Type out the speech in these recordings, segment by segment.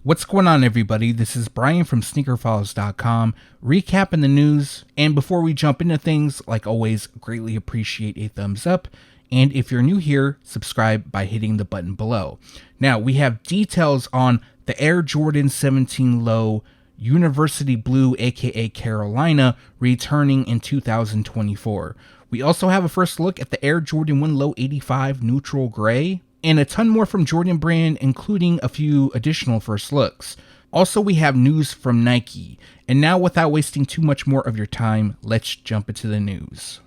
What's going on, everybody? This is Brian from SneakerFiles.com, recapping the news. And before we jump into things, like always, greatly appreciate a thumbs up. And if you're new here, subscribe by hitting the button below. Now, we have details on the Air Jordan 17 Low University Blue, aka Carolina, returning in 2024. We also have a first look at the Air Jordan 1 Low 85 Neutral Gray, and a ton more from Jordan Brand, including a few additional first looks. Also, we have news from Nike. And now, without wasting too much more of your time, let's jump into the news.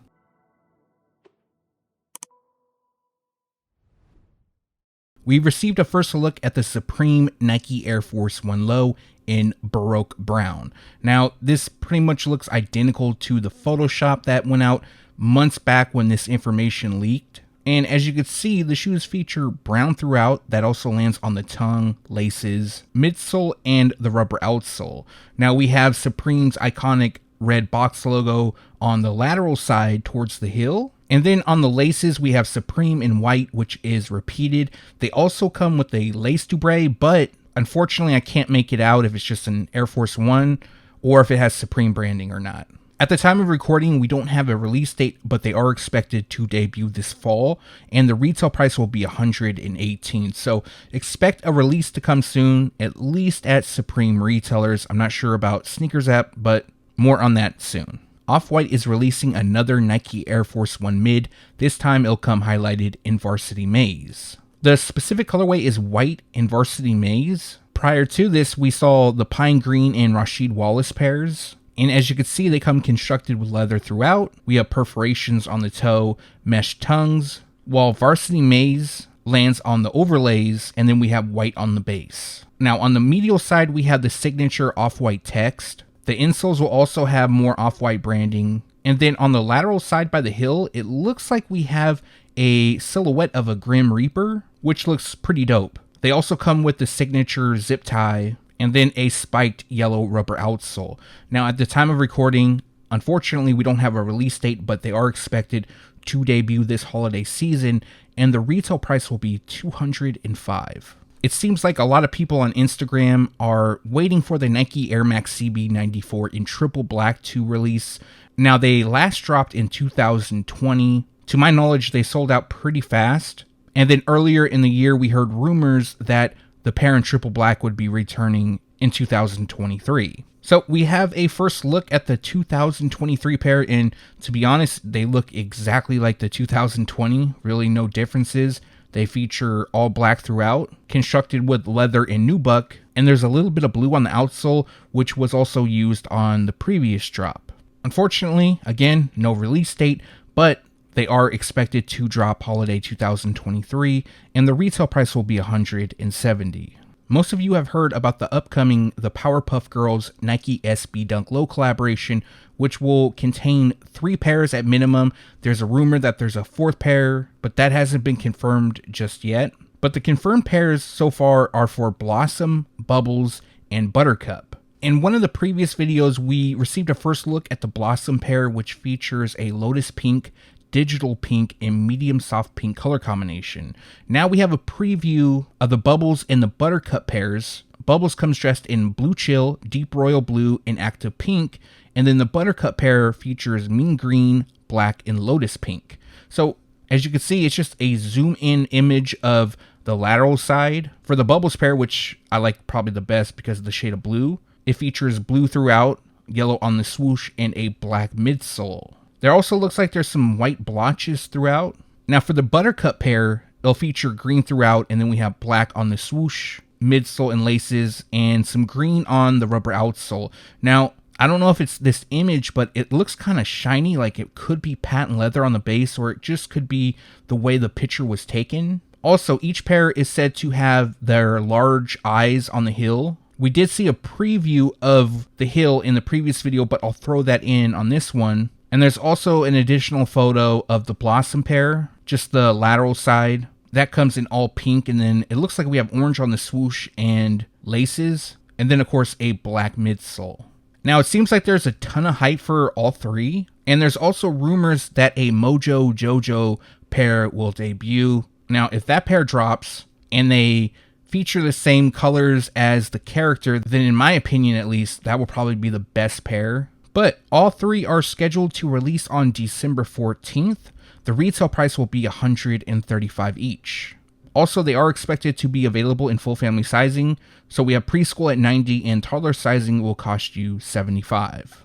We received a first look at the Supreme Nike Air Force 1 Low in Baroque Brown. Now, this pretty much looks identical to the Photoshop that went out months back when this information leaked. And as you can see, the shoes feature brown throughout. That also lands on the tongue, laces, midsole, and the rubber outsole. Now we have Supreme's iconic red box logo on the lateral side towards the heel. And then on the laces, we have Supreme in white, which is repeated. They also come with a lace doubre, but unfortunately I can't make it out if it's just an Air Force One or if it has Supreme branding or not. At the time of recording, we don't have a release date, but they are expected to debut this fall, and the retail price will be $118. So expect a release to come soon, at least at Supreme retailers. I'm not sure about Sneakers app, but more on that soon. Off-White is releasing another Nike Air Force 1 mid. This time it'll come highlighted in Varsity Maize. The specific colorway is white in Varsity Maize. Prior to this, we saw the Pine Green and Rasheed Wallace pairs. And as you can see, they come constructed with leather throughout. We have perforations on the toe, mesh tongues, while Varsity Maize lands on the overlays, and then we have white on the base. Now on the medial side, we have the signature off-white text. The insoles will also have more off-white branding. And then on the lateral side by the heel, it looks like we have a silhouette of a Grim Reaper, which looks pretty dope. They also come with the signature zip tie, and then a spiked yellow rubber outsole. Now, at the time of recording, unfortunately, we don't have a release date, but they are expected to debut this holiday season, and the retail price will be $205. It seems like a lot of people on Instagram are waiting for the Nike Air Max CB94 in triple black to release. Now, they last dropped in 2020. To my knowledge, they sold out pretty fast. And then earlier in the year, we heard rumors that the pair in triple black would be returning in 2023. So we have a first look at the 2023 pair, and to be honest, they look exactly like the 2020, really no differences. They feature all black throughout, constructed with leather and nubuck, and there's a little bit of blue on the outsole, which was also used on the previous drop. Unfortunately, again, no release date, but they are expected to drop holiday 2023, and the retail price will be $170. Most of you have heard about the upcoming The Powerpuff Girls Nike SB Dunk Low collaboration, which will contain 3 pairs at minimum. There's a rumor that there's a 4th pair, but that hasn't been confirmed just yet. But the confirmed pairs so far are for Blossom, Bubbles, and Buttercup. In one of the previous videos, we received a first look at the Blossom pair, which features a Lotus Pink, Digital Pink, and Medium Soft Pink color combination. Now we have a preview of the Bubbles and the Buttercup pairs. Bubbles comes dressed in Blue Chill, Deep Royal Blue, and Active Pink, and then the Buttercup pair features Mean Green, Black, and Lotus Pink. So as you can see, it's just a zoom in image of the lateral side. For the Bubbles pair, which I like probably the best because of the shade of blue, it features blue throughout, yellow on the swoosh, and a black midsole. There also looks like there's some white blotches throughout. Now for the Buttercup pair, it'll feature green throughout, and then we have black on the swoosh, midsole and laces, and some green on the rubber outsole. Now, I don't know if it's this image, but it looks kind of shiny, like it could be patent leather on the base, or it just could be the way the picture was taken. Also, each pair is said to have their large eyes on the heel. We did see a preview of the heel in the previous video, but I'll throw that in on this one. And there's also an additional photo of the Blossom pair, just the lateral side. That comes in all pink, and then it looks like we have orange on the swoosh and laces, and then of course a black midsole. Now it seems like there's a ton of hype for all 3, and there's also rumors that a Mojo Jojo pair will debut. Now if that pair drops and they feature the same colors as the character, then in my opinion at least, that will probably be the best pair. But all three are scheduled to release on December 14th. The retail price will be $135 each. Also, they are expected to be available in full family sizing. So we have preschool at $90 and toddler sizing will cost you $75.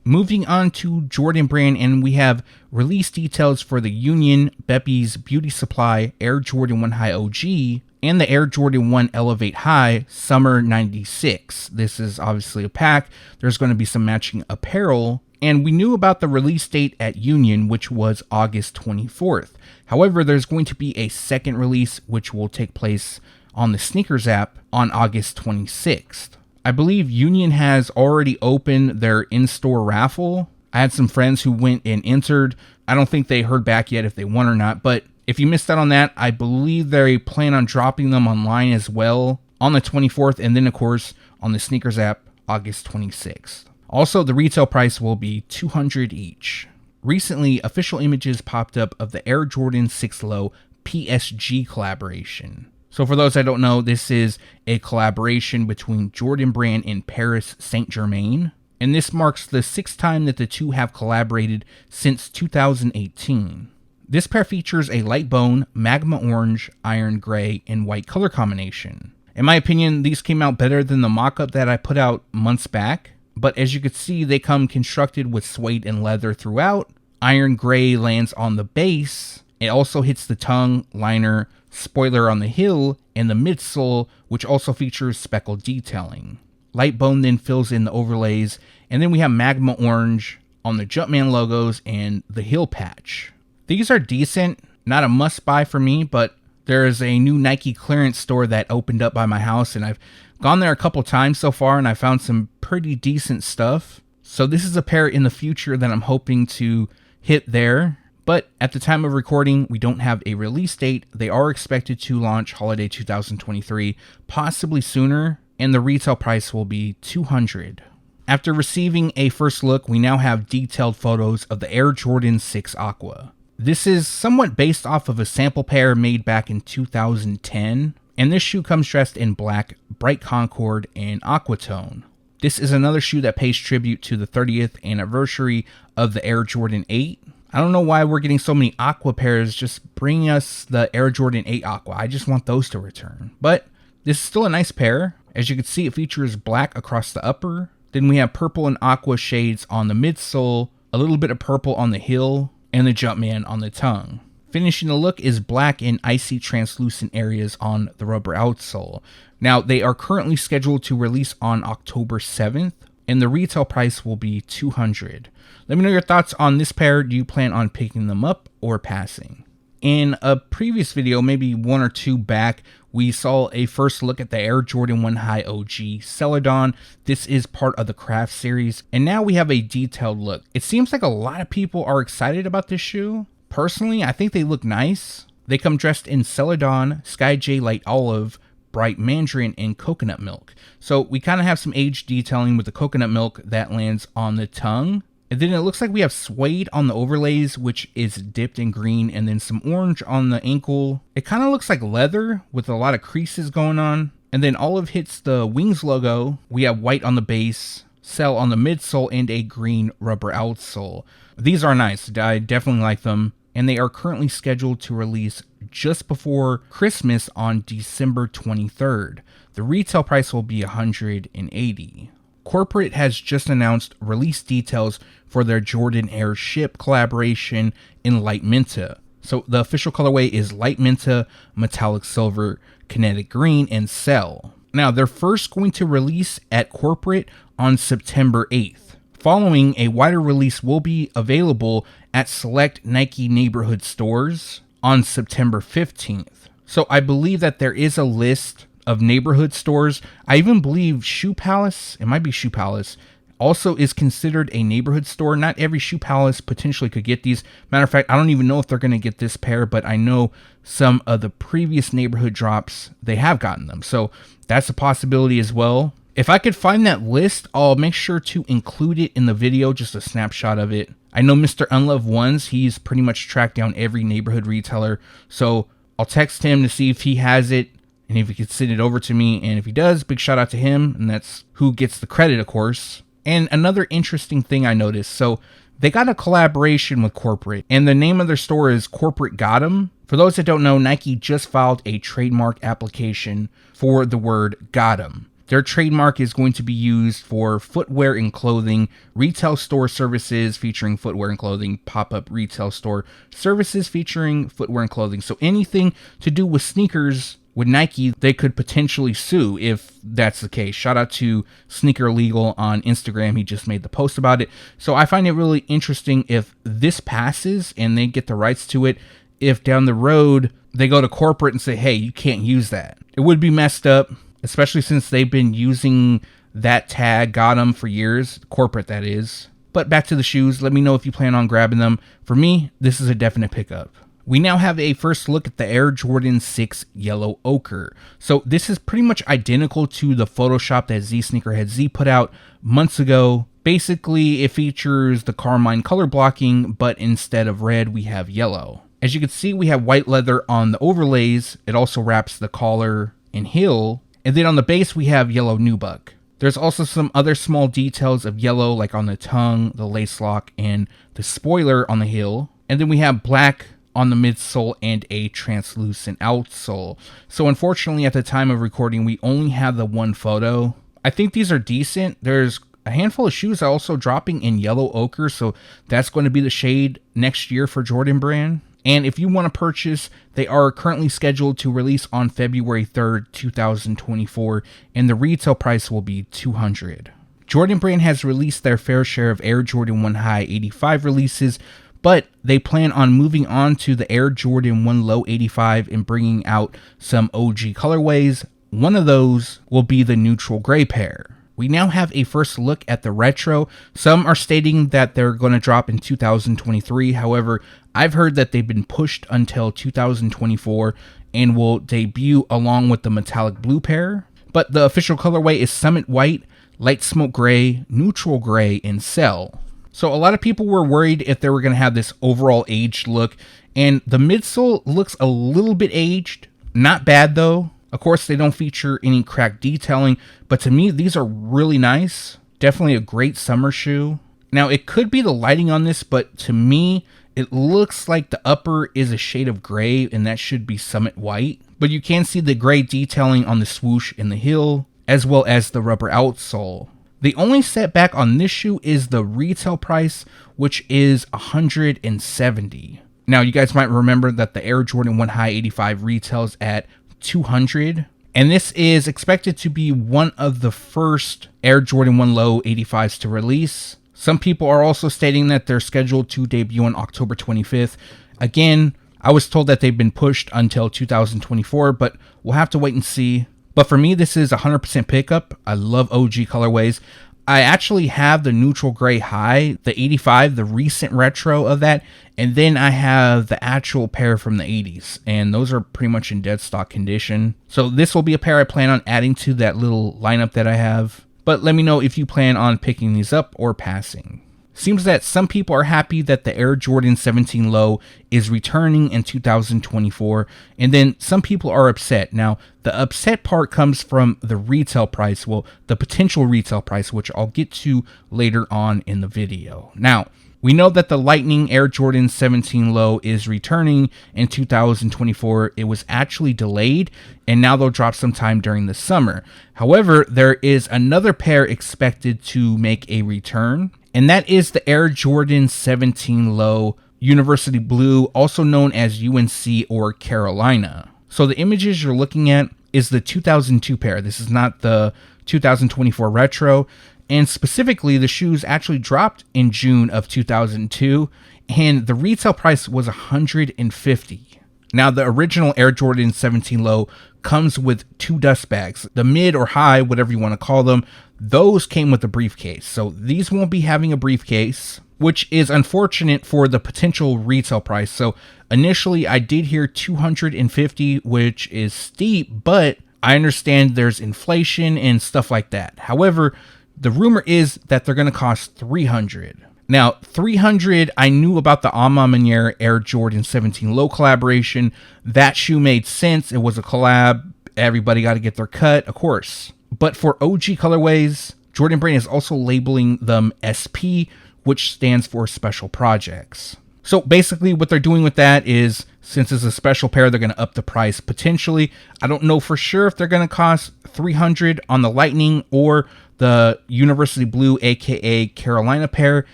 Moving on to Jordan Brand, and we have release details for the Union, Beppy's Beauty Supply, Air Jordan 1 High OG, and the Air Jordan 1 Elevate High Summer 96. This is obviously a pack. There's going to be some matching apparel, and we knew about the release date at Union, which was August 24th. However, there's going to be a second release, which will take place on the Sneakers app on August 26th. I believe Union has already opened their in-store raffle. I had some friends who went and entered. I don't think they heard back yet if they won or not, but if you missed out on that, I believe they plan on dropping them online as well on the 24th, and then of course on the Sneakers app August 26th. Also, the retail price will be $200 each. Recently, official images popped up of the Air Jordan 6 Low PSG collaboration. So for those that don't know, this is a collaboration between Jordan Brand and Paris Saint-Germain. And this marks the 6th time that the two have collaborated since 2018. This pair features a light bone, magma orange, iron gray, and white color combination. In my opinion, these came out better than the mock-up that I put out months back. But as you can see, they come constructed with suede and leather throughout. Iron gray lands on the base. It also hits the tongue, liner, spoiler on the heel, and the midsole, which also features speckled detailing. Light bone then fills in the overlays, and then we have magma orange on the Jumpman logos and the heel patch. These are decent, not a must buy for me, but there is a new Nike clearance store that opened up by my house, and I've gone there a couple times so far, and I found some pretty decent stuff. So this is a pair in the future that I'm hoping to hit there. But at the time of recording, we don't have a release date. They are expected to launch holiday 2023, possibly sooner, and the retail price will be $200. After receiving a first look, we now have detailed photos of the Air Jordan 6 Aqua. This is somewhat based off of a sample pair made back in 2010, and this shoe comes dressed in black, bright concord, and aqua tone. This is another shoe that pays tribute to the 30th anniversary of the Air Jordan 8. I don't know why we're getting so many Aqua pairs. Just bring us the Air Jordan 8 Aqua. I just want those to return. But this is still a nice pair. As you can see, it features black across the upper. Then we have purple and aqua shades on the midsole, a little bit of purple on the heel, and the Jumpman on the tongue. Finishing the look is black and icy translucent areas on the rubber outsole. Now, they are currently scheduled to release on October 7th, and the retail price will be $200. Let me know your thoughts on this pair. Do you plan on picking them up or passing? In a previous video, maybe one or two back, we saw a first look at the Air Jordan 1 High OG Celadon. This is part of the Craft series, and now we have a detailed look. It seems like a lot of people are excited about this shoe. Personally, I think they look nice. They come dressed in Celadon, Sky J Light Olive, Bright Mandarin, and Coconut Milk. So we kind of have some age detailing with the coconut milk that lands on the tongue. And then it looks like we have suede on the overlays, which is dipped in green, and then some orange on the ankle. It kind of looks like leather with a lot of creases going on. And then olive hits the wings logo. We have white on the base, cell on the midsole, and a green rubber outsole. These are nice. I definitely like them. And they are currently scheduled to release just before Christmas on December 23rd. The retail price will be $180. Corporate has just announced release details for their Jordan Air Ship collaboration in Light Minta. So the official colorway is Light Minta, Metallic Silver, Kinetic Green, and Cell. Now, they're first going to release at Corporate on September 8th. Following, a wider release will be available at select Nike neighborhood stores on September 15th. So I believe that there is a list of neighborhood stores. I even believe Shoe Palace, it might be Shoe Palace, also is considered a neighborhood store. Not every Shoe Palace potentially could get these. Matter of fact, I don't even know if they're going to get this pair, but I know some of the previous neighborhood drops, they have gotten them. So that's a possibility as well. If I could find that list, I'll make sure to include it in the video, just a snapshot of it. I know Mr. Unloved Ones, he's pretty much tracked down every neighborhood retailer, so I'll text him to see if he has it and if he could send it over to me, and if he does, big shout out to him, and that's who gets the credit, of course. And another interesting thing I noticed, so they got a collaboration with Corporate, and the name of their store is Corporate Got 'em. For those that don't know, Nike just filed a trademark application for the word got 'em. Their trademark is going to be used for footwear and clothing, retail store services featuring footwear and clothing, pop-up retail store services featuring footwear and clothing. So anything to do with sneakers with Nike, they could potentially sue if that's the case. Shout out to Sneaker Legal on Instagram. He just made the post about it. So I find it really interesting if this passes and they get the rights to it, if down the road they go to corporate and say, hey, you can't use that. It would be messed up, especially since they've been using that tag, got 'em, for years. Corporate, that is. But back to the shoes. Let me know if you plan on grabbing them. For me, this is a definite pickup. We now have a first look at the Air Jordan 6 Yellow Ochre. So this is pretty much identical to the Photoshop that Z Sneakerhead Z put out months ago. Basically, it features the Carmine color blocking, but instead of red, we have yellow. As you can see, we have white leather on the overlays. It also wraps the collar and heel. And then on the base, we have yellow nubuck. There's also some other small details of yellow, like on the tongue, the lace lock, and the spoiler on the heel. And then we have black on the midsole and a translucent outsole. So unfortunately, at the time of recording, we only have the one photo. I think these are decent. There's a handful of shoes are also dropping in yellow ochre, so that's going to be the shade next year for Jordan Brand. And if you want to purchase, they are currently scheduled to release on February 3rd, 2024, and the retail price will be $200. Jordan Brand has released their fair share of Air Jordan 1 High 85 releases, but they plan on moving on to the Air Jordan 1 Low 85 and bringing out some OG colorways. One of those will be the neutral gray pair. We now have a first look at the retro. Some are stating that they're going to drop in 2023. However, I've heard that they've been pushed until 2024 and will debut along with the metallic blue pair. But the official colorway is Summit White, Light Smoke Gray, Neutral Gray, and Cell. So a lot of people were worried if they were going to have this overall aged look, and the midsole looks a little bit aged. Not bad though. Of course, they don't feature any cracked detailing, but to me, these are really nice. Definitely a great summer shoe. Now, it could be the lighting on this, but to me, it looks like the upper is a shade of gray, and that should be Summit White. But you can see the gray detailing on the swoosh in the heel, as well as the rubber outsole. The only setback on this shoe is the retail price, which is $170. Now, you guys might remember that the Air Jordan 1 High 85 retails at $200, and this is expected to be one of the first Air Jordan 1 Low 85s to release. Some people are also stating that they're scheduled to debut on October 25th. Again, I was told that they've been pushed until 2024, but we'll have to wait and see. But for me, this is 100% pickup. I love OG colorways. I actually have the neutral gray high, the 85, the recent retro of that, and then I have the actual pair from the 80s, and those are pretty much in dead stock condition. So this will be a pair I plan on adding to that little lineup that I have. But let me know if you plan on picking these up or passing. Seems that some people are happy that the Air Jordan 17 Low is returning in 2024, and then some people are upset. Now, the upset part comes from the retail price, well, the potential retail price, which I'll get to later on in the video. Now, we know that the Lightning Air Jordan 17 Low is returning in 2024. It was actually delayed, and now they'll drop sometime during the summer. However, there is another pair expected to make a return, and that is the Air Jordan 17 Low University Blue, also known as UNC or Carolina. So the images you're looking at is the 2002 pair. This is not the 2024 retro. And specifically, the shoes actually dropped in June of 2002, and the retail price was $150. Now, the original Air Jordan 17 Low comes with two dust bags. The mid or high, whatever you want to call them, those came with a briefcase. So these won't be having a briefcase, which is unfortunate for the potential retail price. So initially, I did hear $250, which is steep, but I understand there's inflation and stuff like that. However, the rumor is that they're going to cost $300. Now, $300, I knew about the A Ma Maniére Air Jordan 17 Low collaboration. That shoe made sense. It was a collab. Everybody got to get their cut, of course. But for OG colorways, Jordan Brand is also labeling them SP, which stands for Special Projects. So basically what they're doing with that is, since it's a special pair, they're going to up the price potentially. I don't know for sure if they're going to cost $300 on the Lightning or the University Blue, aka Carolina pair,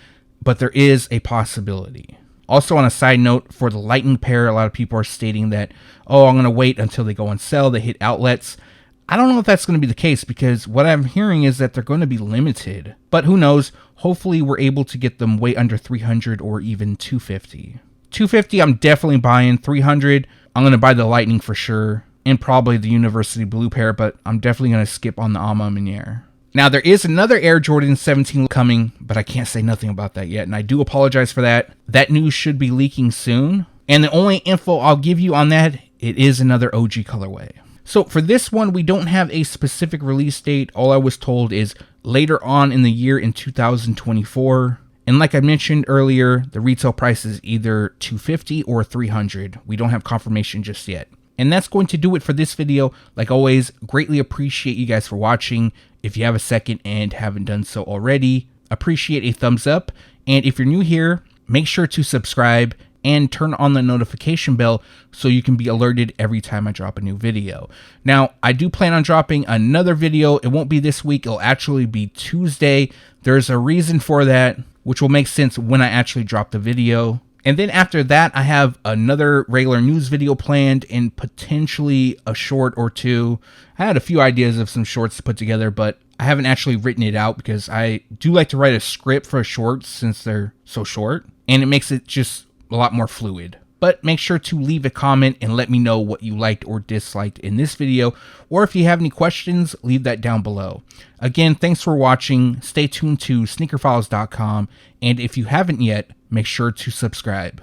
but there is a possibility. Also, on a side note, for the Lightning pair, a lot of people are stating that, oh, I'm going to wait until they go on sale, they hit outlets. I don't know if that's going to be the case, because what I'm hearing is that they're going to be limited. But who knows? Hopefully we're able to get them way under $300 or even $250. $250, I'm definitely buying. $300, I'm going to buy the Lightning for sure, and probably the University Blue pair, but I'm definitely going to skip on the A Ma Maniére. Now, there is another Air Jordan 17 coming, but I can't say nothing about that yet, and I do apologize for that. That news should be leaking soon, and the only info I'll give you on that, it is another OG colorway. So for this one, we don't have a specific release date. All I was told is later on in the year in 2024. And like I mentioned earlier, the retail price is either $250 or $300. We don't have confirmation just yet. And that's going to do it for this video. Like always, greatly appreciate you guys for watching. If you have a second and haven't done so already, appreciate a thumbs up. And if you're new here, make sure to subscribe and turn on the notification bell so you can be alerted every time I drop a new video. Now, I do plan on dropping another video. It won't be this week. It'll actually be Tuesday. There's a reason for that, which will make sense when I actually drop the video. And then after that, I have another regular news video planned and potentially a short or two. I had a few ideas of some shorts to put together, but I haven't actually written it out because I do like to write a script for shorts since they're so short, and it makes it just a lot more fluid. But make sure to leave a comment and let me know what you liked or disliked in this video, or if you have any questions, leave that down below. Again, thanks for watching. Stay tuned to SneakerFiles.com, and if you haven't yet, make sure to subscribe.